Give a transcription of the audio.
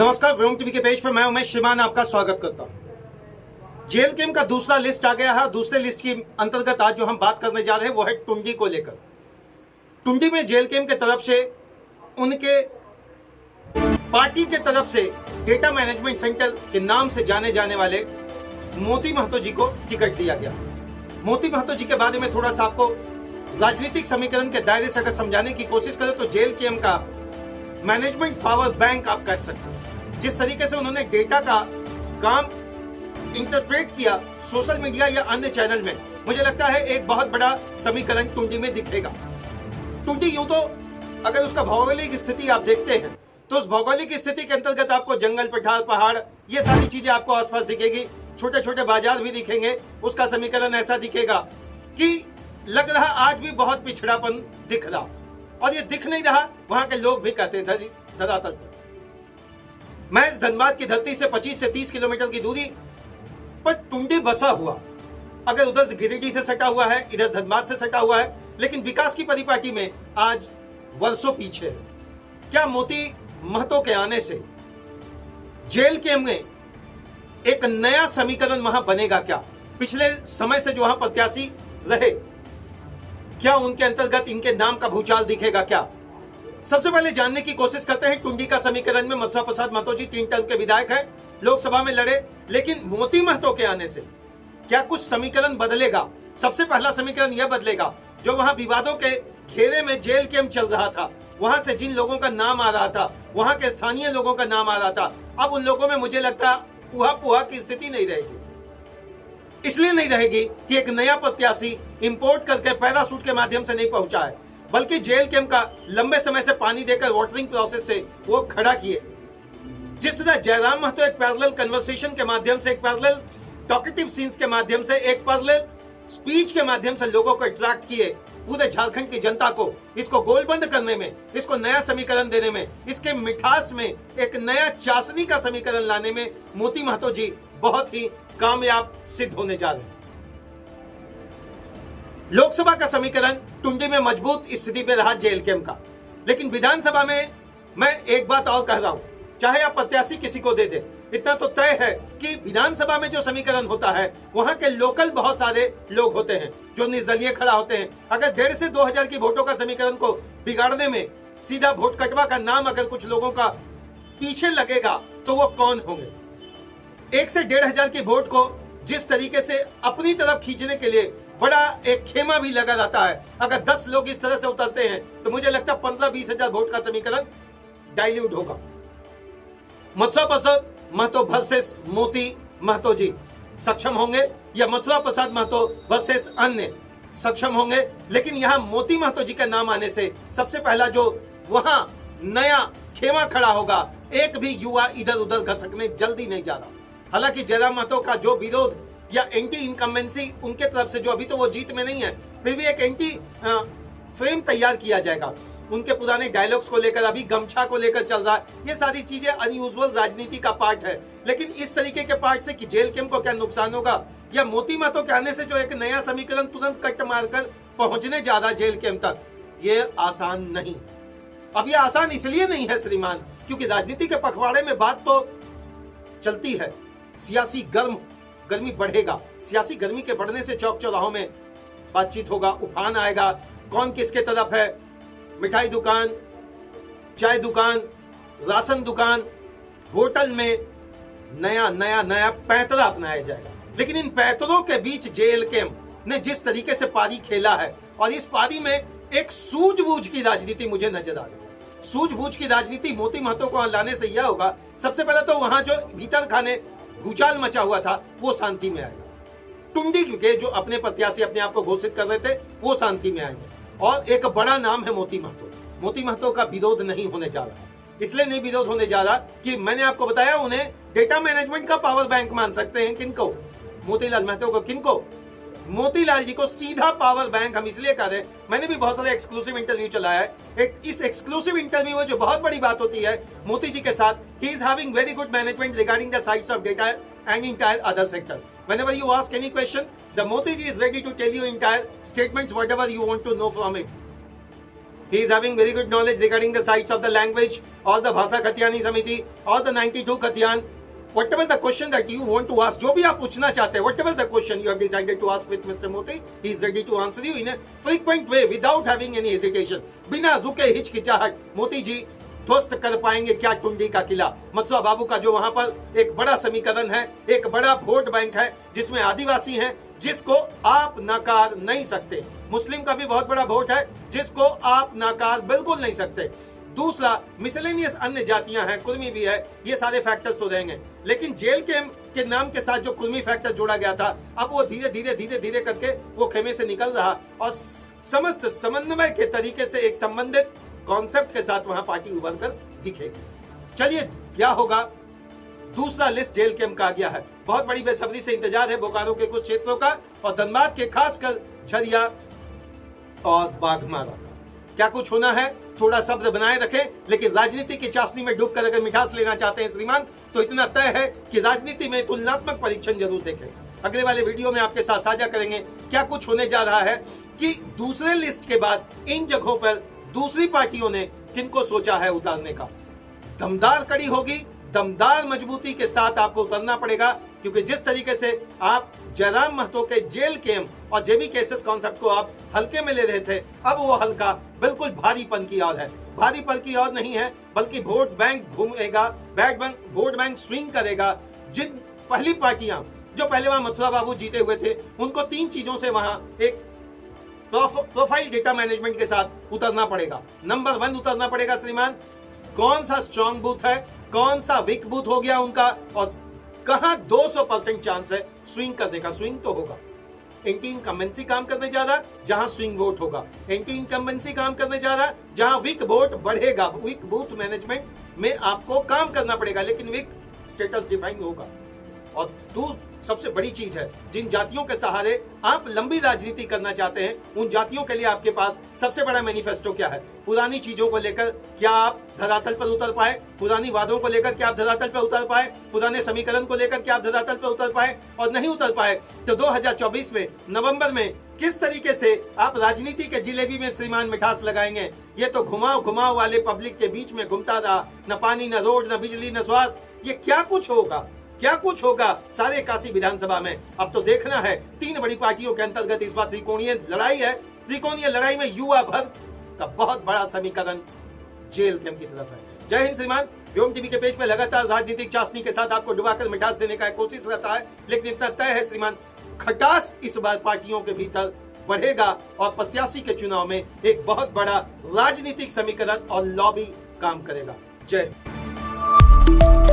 नमस्कार, व्योम टीवी के पेज पर मैं उमेश श्रीमान आपका स्वागत करता हूं। जेल केम का दूसरा लिस्ट आ गया है। दूसरे लिस्ट की अंतर्गत आज जो हम बात करने जा रहे हैं वो है टुंडी को लेकर। टुंडी में जेल केम के तरफ से उनके पार्टी के तरफ से डेटा मैनेजमेंट सेंटर के नाम से जाने जाने वाले मोती महतो जी को टिकट दिया गया। मोती महतो जी के बारे में थोड़ा सा आपको राजनीतिक समीकरण के दायरे से अगर समझाने की कोशिश करें तो जेल केम का मैनेजमेंट पावर बैंक आप कह सकते हैं। जिस तरीके से उन्होंने डेटा का काम इंटरप्रेट किया सोशल मीडिया या अन्य चैनल में, मुझे लगता है एक बहुत बड़ा समीकरण टुंडी में दिखेगा। टुंडी यूं तो अगर उसका भौगोलिक स्थिति आप देखते हैं तो उस भौगोलिक स्थिति के अंतर्गत आपको जंगल, पठार, पहाड़, ये सारी चीजें आपको आसपास दिखेगी। छोटे छोटे बाजार भी दिखेंगे। उसका समीकरण ऐसा दिखेगा कि लग रहा आज भी बहुत पिछड़ापन दिख रहा, और ये दिख नहीं रहा। वहां के लोग भी कहते हैं धरातल पर महज धनबाद की धरती से 25 से 30 किलोमीटर की दूरी पर टुंडी बसा हुआ। अगर उधर से गिरिडीह से सटा हुआ है, इधर धनबाद से सटा हुआ है, लेकिन विकास की परिपाटी में आज वर्षों पीछे है। क्या मोती महतो के आने से जेल केम में एक नया समीकरण वहां बनेगा? क्या पिछले समय से जो वहां प्रत्याशी रहे, क्या उनके अंतर्गत इनके नाम का भूचाल दिखेगा? क्या सबसे पहले जानने की कोशिश करते हैं। टुंडी का समीकरण में मथुरा प्रसाद महतो जी 3 टर्म के विधायक हैं, लोकसभा में लड़े, लेकिन मोती महतो के आने से क्या कुछ समीकरण बदलेगा? सबसे पहला समीकरण यह बदलेगा, जो वहां विवादों के घेरे में जेल केम चल रहा था, वहां से जिन लोगों का नाम आ रहा था, वहां के स्थानीय लोगों का नाम आ रहा था, अब उन लोगों में मुझे लगता पुहा पुहा की स्थिति नहीं रहेगी। इसलिए नहीं रहेगी कि एक नया प्रत्याशी इंपोर्ट करके पैराशूट के माध्यम से नहीं पहुंचा है, बल्कि जेल केम का लंबे समय से पानी देकर वोटरिंग प्रोसेस से वो खड़ा किए। जिस तरह जयराम महतो एक पैरेलल कन्वर्सेशन के माध्यम से, एक पैरेलल टॉकेटिव सीन्स के माध्यम से, एक पैरेलल स्पीच के माध्यम से लोगों को अट्रैक्ट किए, पूरे झारखंड की जनता को इसको गोलबंद करने में, इसको नया समीकरण देने में, इसके मिठास में एक नया चाशनी का समीकरण लाने में मोती महतो जी बहुत ही कामयाब सिद्ध होने जा रहे हैं। लोकसभा का समीकरण टुंडी में मजबूत स्थिति में रहा जेल केम का, लेकिन विधानसभा में मैं एक बात और कह रहा हूं, चाहे आप प्रत्याशी किसी को दे दे, इतना तो तय है कि विधानसभा में जो समीकरण होता है वहां के लोकल बहुत सारे लोग होते हैं जो निर्दलीय खड़ा होते हैं। अगर 1,500 से 2,000 की वोटों का समीकरण को बिगाड़ने में सीधा वोट कटवा का नाम अगर कुछ लोगों का पीछे लगेगा तो वो कौन होंगे? 1,000 से 1,500 की वोट को जिस तरीके से अपनी तरफ खींचने के लिए बड़ा एक खेमा भी लगा रहता है, अगर 10 लोग इस तरह से उतरते हैं तो मुझे लगता है 15-20 हजार वोट का समीकरण डाइल्यूट होगा। मथुरा प्रसाद महतो वर्सेस मोती महतो जी सक्षम होंगे या मथुरा प्रसाद महतो वर्सेस अन्य सक्षम होंगे? लेकिन यहां मोती महतो जी का नाम आने से सबसे पहला जो वहां नया खेमा खड़ा होगा, एक भी युवा इधर उधर घसकने जल्दी नहीं जा रहा। हालांकि जयराम महतो का जो विरोध या एंटी इनकम्बेंसी उनके तरफ से, जो अभी तो वो जीत में नहीं है, फिर भी एक एंटी फ्रेम तैयार किया जाएगा। उनके पुराने डायलॉग्स को लेकर, अभी गमछा को लेकर चल रहा है, ये सारी चीजें अनयूजुअल राजनीति का पार्ट है। लेकिन इस तरीके के पार्ट से कि जेल केम को क्या नुकसान होगा, या मोती महतो के आने से जो एक नया समीकरण तुरंत कट मारकर पहुंचने जा रहा जेल केम तक, ये आसान नहीं। अब ये आसान इसलिए नहीं है श्रीमान, क्योंकि राजनीति के पखवाड़े में बात तो चलती है, सियासी गर्मी बढ़ेगा। सियासी गर्मी के बढ़ने से चौक चौराहों में बातचीत होगा, उफान आएगा, कौन किसके तरफ है। मिठाई दुकान, चाय दुकान, राशन दुकान, होटल में नया नया नया पैंतरा अपनाया जाएगा। लेकिन इन पैंतरों के बीच जेल केम ने जिस तरीके से पारी खेला है, और इस पारी में एक सूझबूझ की राजनीति मुझे नजर आ रही है। सूझबूझ की राजनीति मोती महतो को लाने से यह होगा, सबसे पहले तो वहां जो भीतर खाने भूचाल मचा हुआ था वो शांति में आएगा। टुंडी के जो अपने प्रत्याशी अपने आप को घोषित कर रहे थे वो शांति में आएंगे। और एक बड़ा नाम है मोती महतो। मोती महतो का विरोध नहीं होने जा रहा है। इसलिए नहीं विरोध होने जा रहा कि मैंने आपको बताया, उन्हें डेटा मैनेजमेंट का पावर बैंक मान सकते हैं। किनको? मोतीलाल महतो को। किनको? मोतीलाल जी को सीधा पावर बैंक हम इसलिए कह रहे हैं, मैंने भी बहुत सारे एक्सक्लूसिव इंटरव्यू चलाया है। इस एक्सक्लूसिव इंटरव्यू में जो बहुत बड़ी बात होती है मोती जी के साथ, he is having very good management regarding the sites of data and entire other sector. Whenever you ask any question, the Moti ji is ready to tell you entire statements, whatever you want to know from it. he is having very good knowledge regarding the sites of the language or the Bhasa Khatyani Samiti or the 92 Khatyan. Whatever the question that you want to ask, जो भी आप पूछना चाहते हैं, whatever the question you have decided to ask with Mr. Moti, he is ready to answer you in a frequent way without having any hesitation. बिना रुके हिचकिचाहट मोती जी ध्वस्त कर पाएंगे क्या टुंडी का किला। मथुरा बाबू का जो वहां पर एक बड़ा समीकरण है, एक बड़ा वोट बैंक है जिसमें आदिवासी हैं, जिसको आप नकार नहीं सकते। मुस्लिम का भी बहुत बड़ा वोट है जिसको आप नकार बिल्कुल नहीं सकते। दूसरा, मिसलेनियस अन्य जातियां हैं, कुर्मी भी है, ये सारे फैक्टर्स तो रहेंगे। लेकिन जेल कैंप के नाम के साथ जो कुर्मी फैक्टर जोड़ा गया था, अब वो धीरे धीरे करके वो खेमे से निकल रहा और समस्त समन्वय के तरीके से एक संबंधित कॉन्सेप्ट के साथ वहां पार्टी उभर कर दिखेगी। चलिए क्या होगा, दूसरा लिस्ट जेल कैंप का आ गया है। बहुत बड़ी बेसब्री से इंतजार है बोकारो के कुछ क्षेत्रों का और धनबाद के खासकर झरिया और बाघमारा का। क्या कुछ होना है, थोड़ा सब्र बनाए रखें, लेकिन राजनीति की चाशनी में डूबकर अगर मिठास लेना चाहते हैं श्रीमान, तो इतना तय है कि राजनीति में तुलनात्मक परीक्षण जरूर देखें। अगले वाले वीडियो में आपके साथ साझा करेंगे क्या कुछ होने जा रहा है कि दूसरे लिस्ट के बाद इन जगहों पर दूसरी पार्टियों ने किनको सोचा है उतारने का। दमदार कड़ी होगी, दमदार मजबूती के साथ आपको उतरना पड़ेगा, क्योंकि जिस तरीके से आप जयराम महतो के जेल कैंप और जेबी केसेस कॉन्सेप्ट को आप हल्के में ले रहे थे, अब वो हल्का बिल्कुल भारीपन की ओर है। भारीपन की ओर नहीं है, बल्कि वोट बैंक घूमेगा, वोट बैंक स्विंग करेगा। जिन पहली पार्टियां जो पहले वहां मथुरा बाबू जीते हुए थे, उनको तीन चीजों से वहां एक प्रोफाइल डेटा मैनेजमेंट के साथ उतरना पड़ेगा। नंबर 1 उतरना पड़ेगा श्रीमान, कौन सा स्ट्रॉन्ग बूथ है, कौन सा वीक बूथ हो गया उनका, और कहां 200% चांस है स्विंग करने का। स्विंग तो होगा, एंटी इनकम्बेंसी काम करने जा रहा जहां स्विंग वोट होगा, एंटी इनकम्बेंसी काम करने जा रहा जहां वीक वोट बढ़ेगा। वीक बूथ मैनेजमेंट में आपको काम करना पड़ेगा, लेकिन वीक स्टेटस डिफाइन होगा। और सबसे बड़ी चीज है, जिन जातियों के सहारे आप लंबी राजनीति करना चाहते हैं, उन जातियों के लिए आपके पास सबसे बड़ा मैनिफेस्टो क्या है। पुरानी चीजों को लेकर क्या आप धरातल पर उतर पाए, पुरानी वादों को लेकर क्या आप धरातल पर उतर पाए, पुराने समीकरण को लेकर क्या आप धरातल पर उतर पाए, और नहीं उतर पाए तो 2024 में नवंबर में किस तरीके से आप राजनीति के जिलेबी में श्रीमान मिठास लगाएंगे। ये तो घुमाव वाले पब्लिक के बीच में घूमता रहा, न पानी, न रोड, न बिजली, न स्वास्थ्य। ये क्या कुछ होगा, क्या कुछ होगा सारे काशी विधानसभा में। अब तो देखना है, तीन बड़ी पार्टियों के अंतर्गत इस बार त्रिकोणीय लड़ाई है। त्रिकोणीय लड़ाई में युवा वर्ग का बहुत बड़ा समीकरण जेल कैंप की तरफ है। जय हिंद श्रीमान। व्योम टीवी के पेज पे लगातार राजनीतिक चाशनी के साथ आपको डुबाकर मिठास देने का कोशिश रहता है, लेकिन इतना तय है श्रीमान, खटास इस बार पार्टियों के भीतर बढ़ेगा और प्रत्याशी के चुनाव में एक बहुत बड़ा राजनीतिक समीकरण और लॉबी काम करेगा। जय हिंद।